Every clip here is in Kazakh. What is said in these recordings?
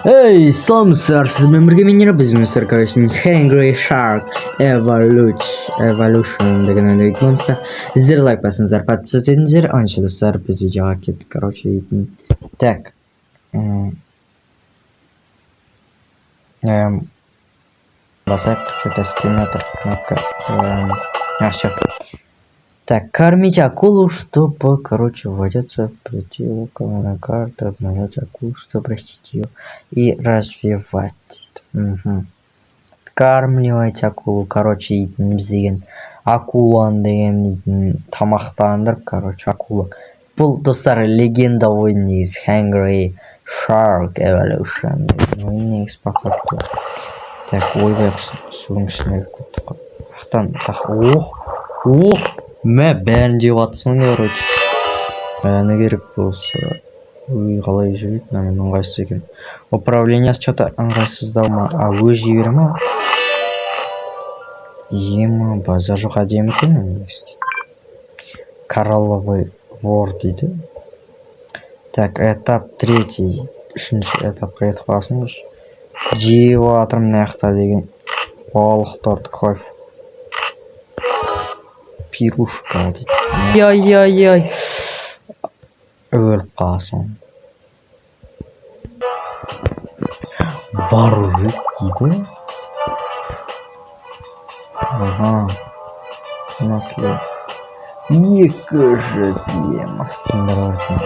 Эй, саламатсыздар, сізбен бірге менер біздің короче Hungry Shark Evolution деген ойынды айтамыз. Сіздер лайк басыңыздар, подписаться етіңіздер. Анша достар, біз видеоға кеттік, короче, дейтін. Так. Басайық, что-то стиматор кнопка. Все. Так, кормить акулу, чтобы, короче, вводится в противоположную карту, обновлять акулу, чтобы простить ее и развивать. Кормливать акулу, короче, деген акулан деген тамақтандырып, короче, акула. Бұл достар легенда ойын негіз Hungry Shark Evolution ойын негіз пақпақты. Так, ойбай судың ішіне көттік. Мә бәрін жеп атсың, короче. Бәріне керек болса. Ой, қалай жүреді, мен ыңғайсыз екен. Управлениясы что-то ыңғайсыздау ма? Өз жібері ма? Ема, базар жоқ әдемі екен. Коралловый вор дейді. Так, этап 3. Үшінші этапқа етіп қалсын. Жеп атырмын мына деген балықтарды кайф. Пирушка дейді. Яй. Өліп қаласың. Бар жүк дейді. Накли. 200 ем астындар өртін.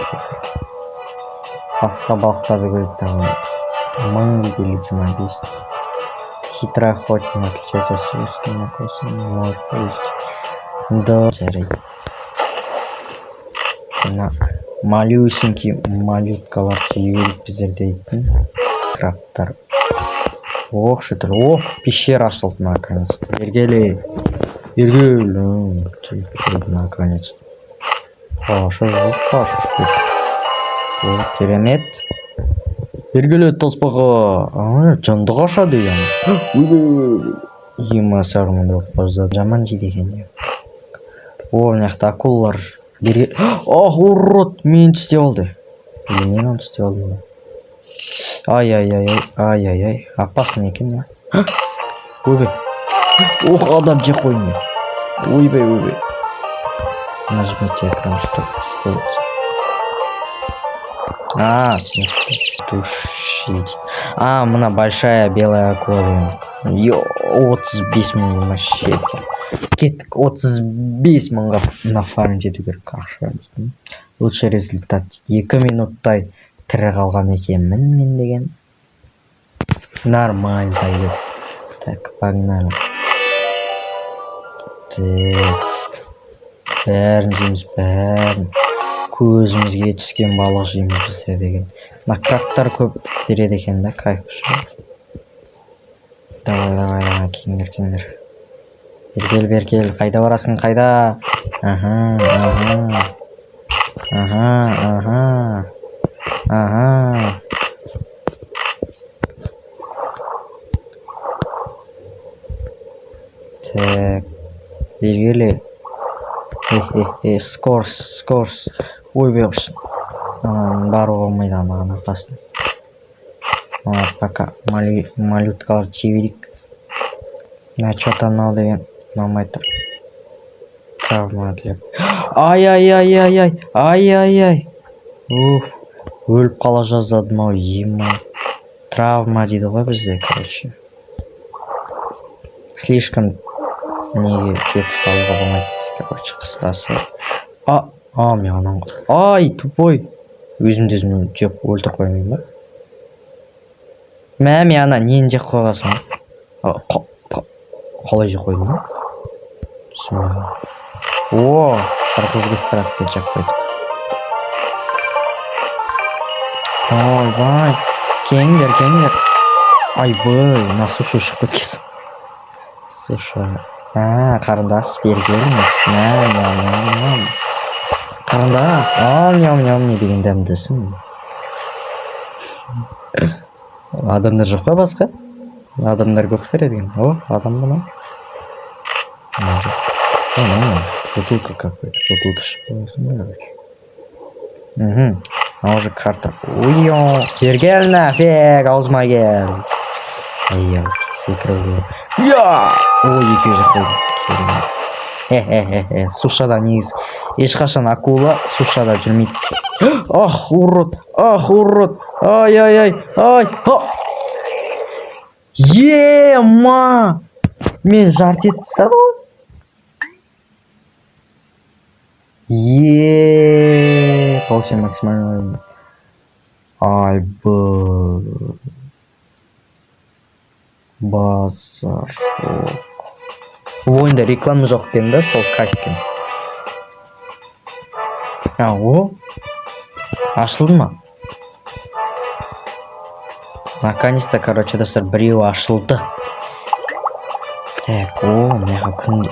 Басқа балықтарды көреді. 1000 или 10. Хитрый охотник отличается от свойственного вопроса. Может повесить. Да, жарить. Малюсенький малюткалар жіберіп біздердейтін крабтар. Ох, шытыр. Ох, пещера ашылды наконец-то. Ергелі. Наконец-то. Хорошо. Керемет. Ергелі тоспаға. Жандық ашады ең. Ема сармында қозды. Жаман жейді екен. О, мынақты акулалар. Ах, урод, мен тістеп алды. Или мен оны тістеп алдым. Ай. Опасно екен. Ойбай. Ох, адам жеп қойын. Ойбай. Нажмите экран, чтобы ускориться. Тушить. Мына большая белая акула. 35 мың вообще. Кеттік 35 мыңға на фарм жету керек ақша. Лучший результат. 2 минуттай тірі қалған екенмін мен деген. Нормально пойдет. Так, погнали. Бәрін жейміз, бәрін. Көзімізге түскен балық жейміз біздер деген. Крабтар көп береді екен да, кайф үшін. Давай, кеңдер. Бергел, қайда барасың, қайда? Так, бергелі. Скорс. Ой, беғышын. Бару болмайды анаған атасын. Пока малюткалар жеберек. Что-то анау деген ұнамайды. Травма для... Ай. Өліп қала жаздадым ау, ема. Травма дейді ғой бізде, короче. Слишком неге кетіп қалуға болмайды, короче, қысқасы. Мен анау. Ай, тупой. Өзімді жеп өлтір қоймайын ба? Мен ана нені жеп қойғасын? Қалай жеп қойдың ба? О, қырғызғы крабты жеп қойдық. Ойбай, кеңдер. Айбай, на сушу шығып өткесін. Сушу. Қарындас бергеліміз. Қарындас, ням не деген дәмдісің. Адамдар жоқ па басқа? Адамдар көп береді. Адам бұна. Бутылка какой-то. Бутылка шоколадный, короче. Мына уже карта. Ой, бергел нафиг, аузыма кел. Ай, секіріп. Я! Ой, екеуі жақта. Хе-хе-хе. Сушада негіз. Ешқашан акула сушада жүрмейді. Ах, урод! Ах, урод! Ай! Ай! Ема! Мен жарт етіп тастады ғой. Получаем максимально. Ай, базар. Бұл ойында реклама жоқ екен да, сол кайфкен. О, ашылды ма? Наконец-то, короче, достар, біреуі ашылды. Так, мега күнде.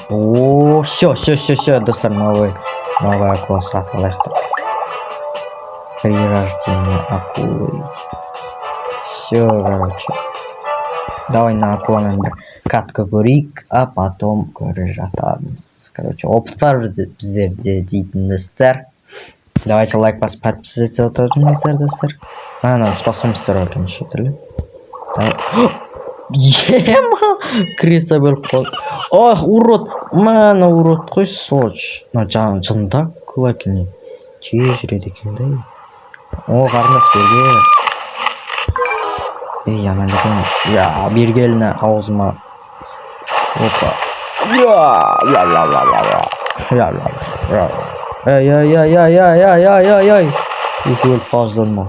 Все, достар, новый акула сатып алайық. Прирождение акулы. Все, короче. Давай на акуламен бір катка көрейік, а потом көре жатамыз. Короче, опыт бар біздерде дейтін достар. Давайте лайк басып подписываться отырыңыздар, достар. Ана, способностьтер екен шетелі. Ема! Креса бөліп қалды. Ах, урод! Мана урод қой, соч. Жында көп екен. Түйе жүреді екен да. О, қарындас берге. Ямандығын. Я, бергеліні аузыма. Опа. Ай. Өліп қалжданма.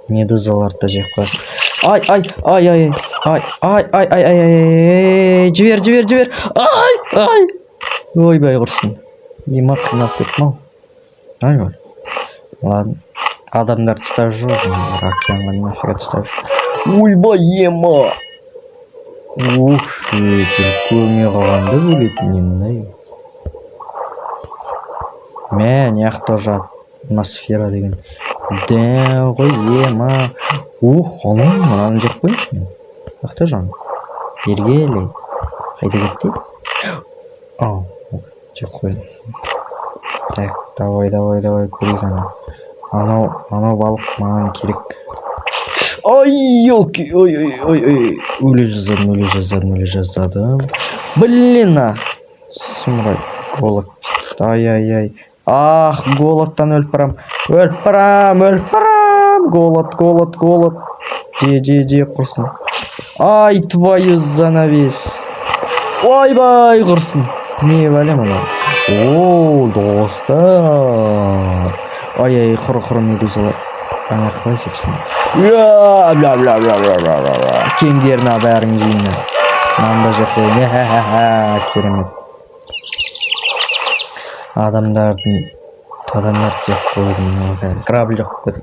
Медузаларды жеп қойды. Ай. Жібер. Ай. Ойбай құрсын. Ема қинап кетті мал. Ай бар. Ладно. Адамдар тыстап жүр. Океанға нафига тыстап жүр. Ойбай ема. Ух, көрмей қалғанды бөлетін енді. Мен яқта жат. Атмосфера деген. Дәу ғой ема. Оның мынаны жеп қойыншы мен. Яқта жан. Бергелей. Қайда кетті? Жеп қойды. Так, давай көрейік ана. Анау балық маған керек. Ой, елки. Ой. Өле жаздадым. Блин, сұмырай. Голод. Ай. Ах, голодтан өліп барам. Голод. Же, құрсын. Ай, твою занавес. Ойбай, құрсын. Не бәлем ана. О, достар. Ай, құры медузалар. Ана қалай сексен. Кеңдерін бәрін жейін. Манда жоқ қойын. Керемет. Адамдар жоқ қойын. Корабль жоқ қойын.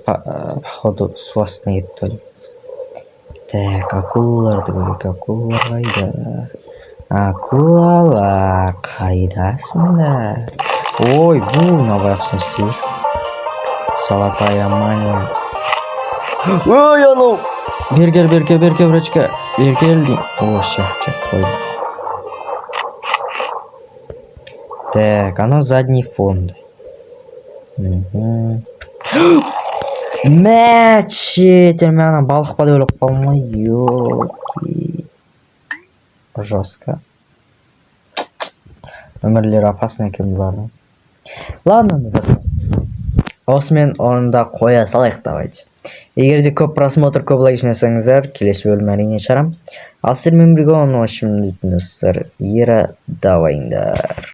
Походу су астына кетті. Так, акулаларды көрейік. Акулалар қайда? Акулалар қайдасыңдар? Ой, бұл набаяқсын істейір. Золотая монета. Ой, анау! Бергел, брачка. Бергел дейм. О, все, жеп қойдым. Так, анау задний фон. Мәтшетер, мен ана балық па деп ойлап қалмай. Ёлки. Жестко. Өмірлер опасно екен бұлардың. Ладно, осымен орында қоя салайық, давайте. Егер де көп просмотр, көп лайк жинасаңыздар, келесі бөлім әрине шығарам. Ал сіздермен бірге оны дейтін достар, ера давайыңдар.